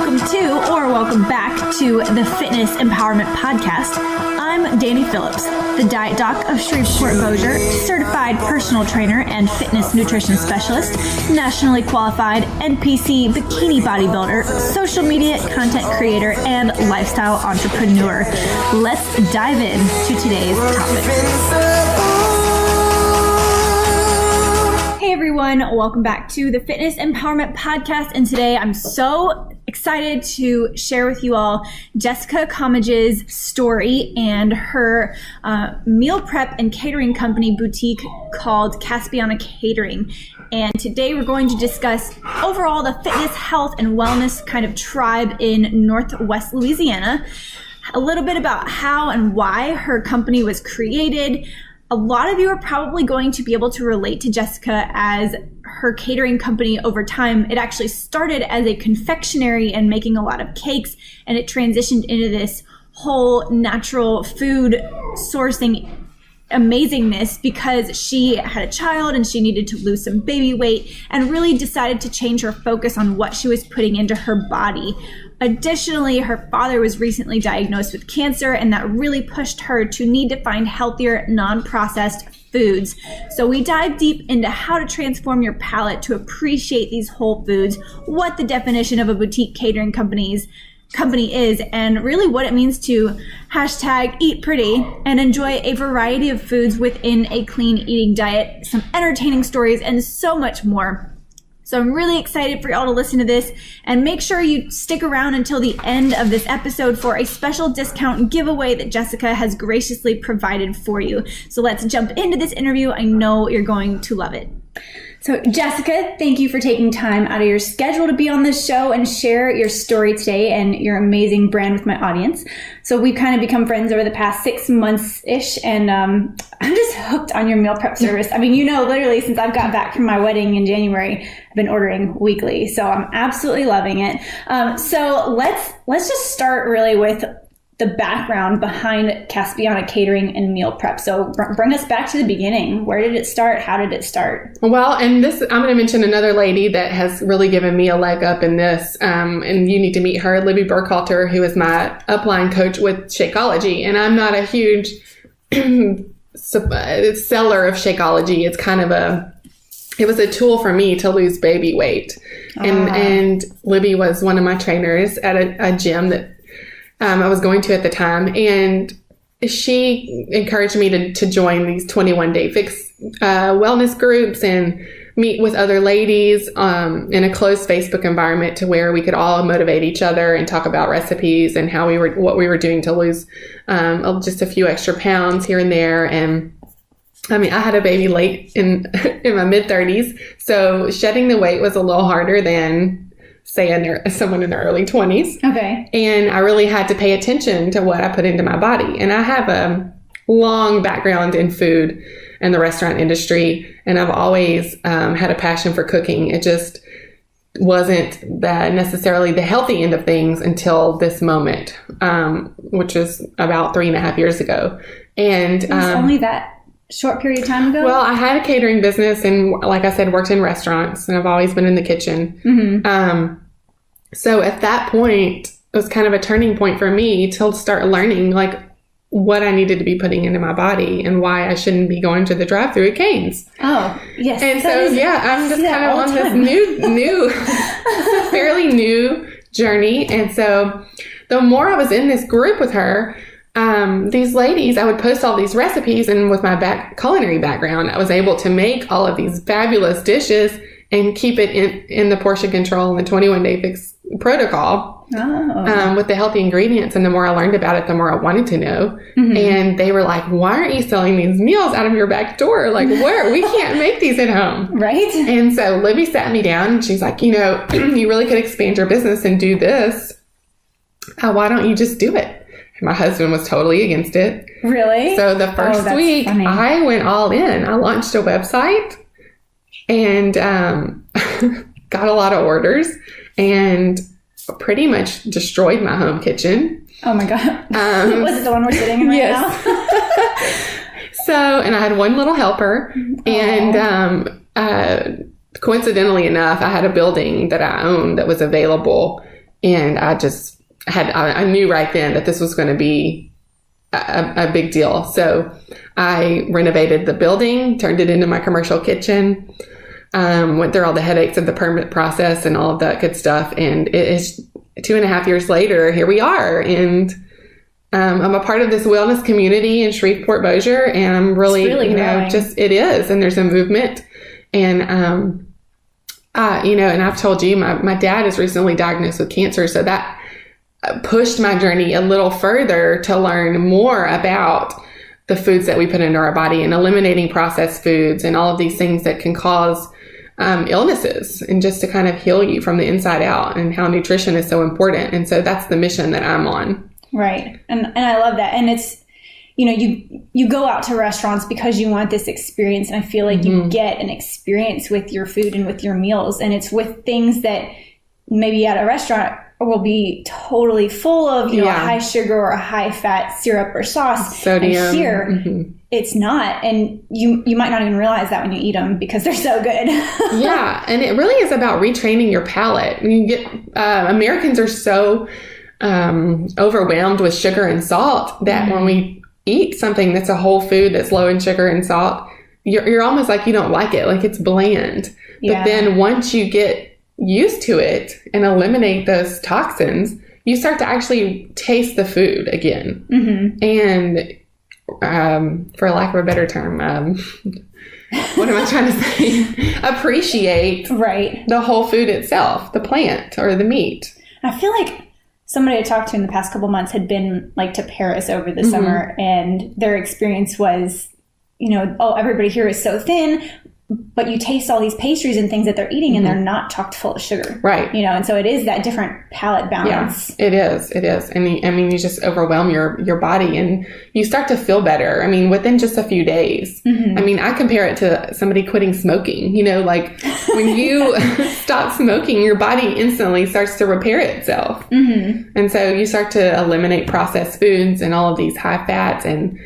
Welcome back to the Fitness Empowerment Podcast. I'm Danye Phillips, the diet doc of Shreveport Bossier, certified personal trainer and fitness nutrition specialist, nationally qualified NPC bikini bodybuilder, social media content creator, and lifestyle entrepreneur. Let's dive in to today's topic. Hey everyone, welcome back to the Fitness Empowerment Podcast, and today I'm so excited to share with you all Jessica Comegys' story and her meal prep and catering company boutique called Caspiana Catering. And today we're going to discuss overall the fitness, health, and wellness kind of tribe in Northwest Louisiana, a little bit about how and why her company was created. A lot of you are probably going to be able to relate to Jessica as her catering company over time. It actually started as a confectionery and making a lot of cakes, and it transitioned into this whole natural food sourcing amazingness because she had a child and she needed to lose some baby weight and really decided to change her focus on what she was putting into her body. Additionally, her father was recently diagnosed with cancer, and that really pushed her to need to find healthier, non-processed foods. So we dive deep into how to transform your palate to appreciate these whole foods, what the definition of a boutique catering company is, and really what it means to #eat pretty and enjoy a variety of foods within a clean eating diet, some entertaining stories, and so much more. So I'm really excited for y'all to listen to this, and make sure you stick around until the end of this episode for a special discount giveaway that Jessica has graciously provided for you. So let's jump into this interview. I know you're going to love it. So Jessica, thank you for taking time out of your schedule to be on this show and share your story today and your amazing brand with my audience. So we've kind of become friends over the past 6 months-ish, and I'm just hooked on your meal prep service. I mean, literally since I've got back from my wedding in January, I've been ordering weekly. So I'm absolutely loving it. So let's just start really with the background behind Caspiana Catering and meal prep. So bring us back to the beginning. Where did it start? How did it start? Well, and this, I'm going to mention another lady that has really given me a leg up in this. And you need to meet her, Libby Burkhalter, who is my upline coach with Shakeology. And I'm not a huge seller of Shakeology. It's kind of it was a tool for me to lose baby weight. And Libby was one of my trainers at a gym that I was going to at the time, and she encouraged me to join these 21-day fix wellness groups and meet with other ladies in a closed Facebook environment to where we could all motivate each other and talk about recipes and what we were doing to lose just a few extra pounds here and there. And I mean, I had a baby late in my mid-30s, so shedding the weight was a little harder than say someone in their early 20s. Okay. And I really had to pay attention to what I put into my body. And I have a long background in food and the restaurant industry, and I've always had a passion for cooking. It just wasn't necessarily the healthy end of things until this moment, which was about 3.5 years ago. And it was only that short period of time ago? Well, I had a catering business and, like I said, worked in restaurants, and I've always been in the kitchen. Mm-hmm. So at that point, it was kind of a turning point for me to start learning like what I needed to be putting into my body and why I shouldn't be going to the drive-thru at Cane's. Oh, yes. And so, I'm just kind of on this new, fairly new journey. And so the more I was in this group with her, these ladies, I would post all these recipes, and with my culinary background, I was able to make all of these fabulous dishes and keep it in the portion control and the 21-day fix protocol with the healthy ingredients. And the more I learned about it, the more I wanted to know. Mm-hmm. And they were like, why aren't you selling these meals out of your back door? Like, where? We can't make these at home. Right. And so Libby sat me down and she's like, you really could expand your business and do this. Why don't you just do it? My husband was totally against it. Really? So the first week, funny. I went all in. I launched a website and got a lot of orders and pretty much destroyed my home kitchen. Oh my God. Was it the one we're sitting in right now? So, and I had one little helper. Aww. And coincidentally enough, I had a building that I owned that was available And I knew right then that this was going to be a big deal. So I renovated the building, turned it into my commercial kitchen, went through all the headaches of the permit process and all of that good stuff. And it is 2.5 years later, here we are. And I'm a part of this wellness community in Shreveport, Bossier, and I'm really growing. It is. And there's a movement. And, and I've told you, my dad is recently diagnosed with cancer. So that pushed my journey a little further to learn more about the foods that we put into our body and eliminating processed foods and all of these things that can cause illnesses, and just to kind of heal you from the inside out, and how nutrition is so important. And so that's the mission that I'm on. Right. And I love that. And it's, you go out to restaurants because you want this experience. And I feel like you get an experience with your food and with your meals. And it's with things that maybe at a restaurant will be totally full of, a high sugar or a high fat syrup or sauce. Sodium. And here, it's not. And you might not even realize that when you eat them because they're so good. Yeah. And it really is about retraining your palate. You get, Americans are so overwhelmed with sugar and salt that when we eat something that's a whole food that's low in sugar and salt, you're almost like you don't like it. Like it's bland. Yeah. But then once you get used to it and eliminate those toxins, you start to actually taste the food again. And for lack of a better term, what am I trying to say? Appreciate the whole food itself, the plant or the meat. I feel like somebody I talked to in the past couple months had been to Paris over the summer, and their experience was, everybody here is so thin, but you taste all these pastries and things that they're eating and they're not chock full of sugar. Right. And so it is that different palate balance. Yeah, it is. It is. And you just overwhelm your body, and you start to feel better. Within just a few days. I compare it to somebody quitting smoking, when you stop smoking, your body instantly starts to repair itself. And so you start to eliminate processed foods and all of these high fats and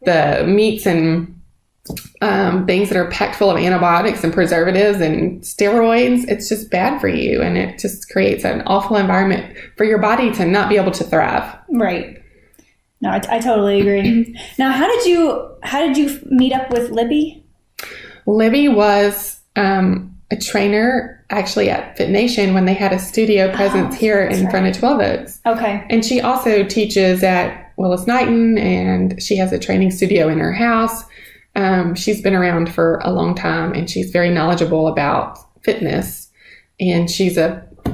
the meats and things that are packed full of antibiotics and preservatives and steroids. It's just bad for you, and it just creates an awful environment for your body to not be able to thrive. Right. No, I totally agree. Now, how did you meet up with Libby? Libby was a trainer actually at Fit Nation when they had a studio presence here in front of 12 Oaks. Okay. And she also teaches at Willis Knighton, and she has a training studio in her house. She's been around for a long time, and she's very knowledgeable about fitness, and she's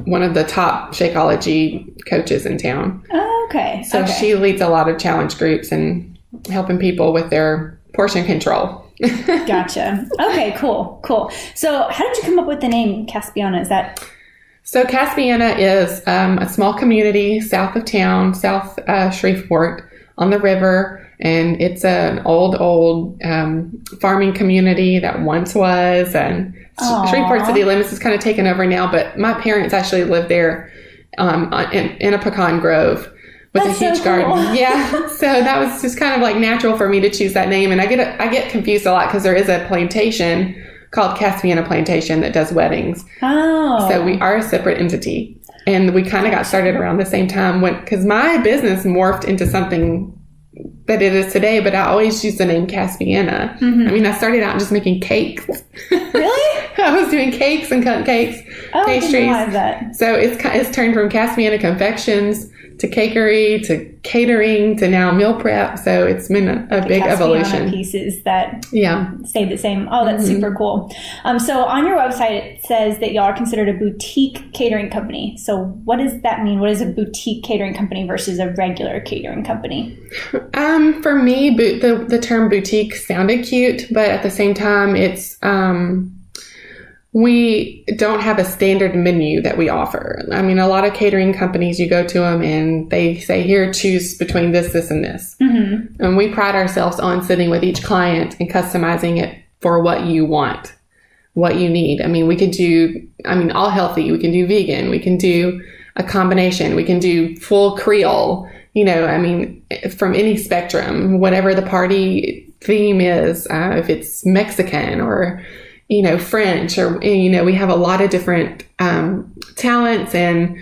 one of the top Shakeology coaches in town. Oh, okay. So she leads a lot of challenge groups and helping people with their portion control. Gotcha. Okay, cool. So how did you come up with the name Caspiana? So Caspiana is a small community south of town, South Shreveport on the river. And it's an old farming community that once was. And Shreveport city limits is kind of taken over now. But my parents actually lived there in a pecan grove with a huge garden. Yeah. So that was just kind of natural for me to choose that name. And I get confused a lot because there is a plantation called Caspiana Plantation that does weddings. Oh. So we are a separate entity. And we kind of got started around the same time because my business morphed into something that it is today, but I always use the name Caspiana. I started out just making cakes. Really? I was doing cakes and cupcakes, pastries. I didn't realize that. So it's turned from Caspiana Confections to cakery to catering to now meal prep. So it's been a big evolution. Pieces that stayed the same. Oh, that's super cool. So on your website, it says that y'all are considered a boutique catering company. So what does that mean? What is a boutique catering company versus a regular catering company? For me, the term boutique sounded cute, but at the same time, it's we don't have a standard menu that we offer. A lot of catering companies, you go to them and they say, here, choose between this, this, and this. And we pride ourselves on sitting with each client and customizing it for what you want, what you need. We could do, all healthy. We can do vegan. We can do a combination. We can do full Creole, from any spectrum, whatever the party theme is, if it's Mexican or French, or, we have a lot of different talents and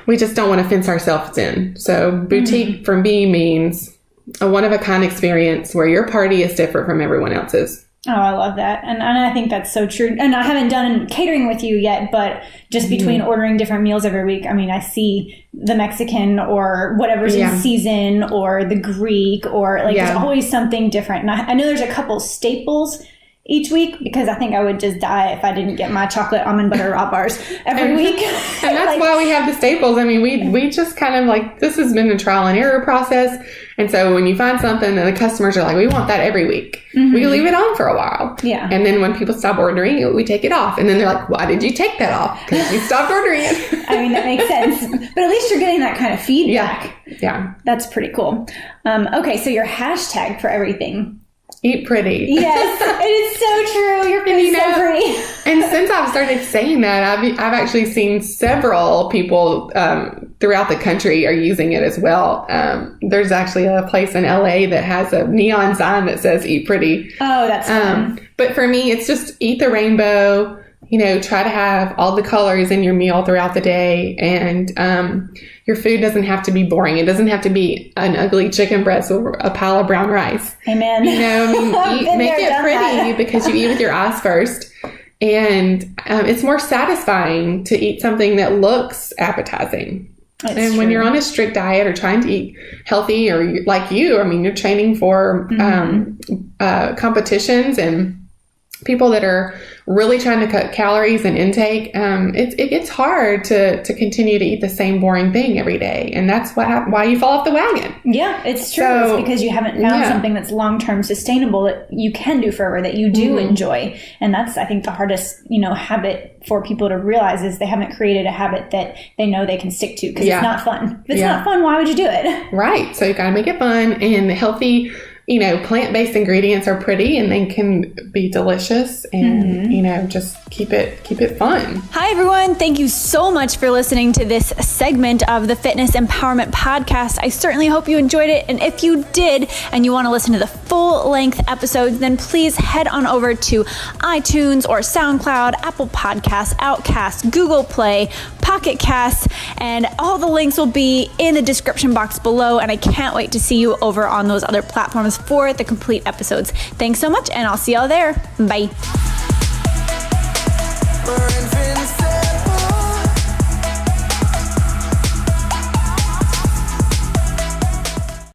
we just don't want to fence ourselves in. So boutique for me means a one-of-a-kind experience where your party is different from everyone else's. Oh, I love that. And I think that's so true. And I haven't done catering with you yet, but just between ordering different meals every week, I mean, I see the Mexican or whatever's in season, or the Greek, or like there's always something different. And I know there's a couple staples each week, because I think I would just die if I didn't get my chocolate almond butter raw bars every week. And that's why we have the staples. I mean, we just kind of like, this has been a trial and error process. And so when you find something and the customers are like, we want that every week, we leave it on for a while. Yeah. And then when people stop ordering it, we take it off. And then they're like, why did you take that off? Because we stopped ordering it. I mean, that makes sense. But at least you're getting that kind of feedback. Yeah. That's pretty cool. Okay, so your hashtag for everything. Eat pretty. Yes, it is so true. Your food is so pretty. And since I've started saying that, I've actually seen several people throughout the country are using it as well. There's actually a place in LA that has a neon sign that says "Eat pretty." Oh, that's fun. But for me, it's just eat the rainbow. You know, try to have all the colors in your meal throughout the day, and your food doesn't have to be boring. It doesn't have to be an ugly chicken breast or a pile of brown rice. Amen. You know, I mean, make it pretty because you eat with your eyes first. And it's more satisfying to eat something that looks appetizing. And when you're on a strict diet or trying to eat healthy, or like you, I mean, you're training for competitions and people that are really trying to cut calories and intake, it gets hard to continue to eat the same boring thing every day. And that's why you fall off the wagon. Yeah, it's true. It's because you haven't found something that's long-term sustainable that you can do forever, that you do enjoy. And that's, I think, the hardest, habit for people to realize is they haven't created a habit that they know they can stick to, because it's not fun. If it's not fun, why would you do it? Right. So you got to make it fun, and the healthy, plant-based ingredients are pretty and they can be delicious, and, just keep it fun. Hi, everyone. Thank you so much for listening to this segment of the Fitness Empowerment Podcast. I certainly hope you enjoyed it. And if you did, and you want to listen to the full-length episodes, then please head on over to iTunes or SoundCloud, Apple Podcasts, Outcast, Google Play, Pocket Casts, and all the links will be in the description box below. And I can't wait to see you over on those other platforms for the complete episodes. Thanks so much, and I'll see y'all there. Bye.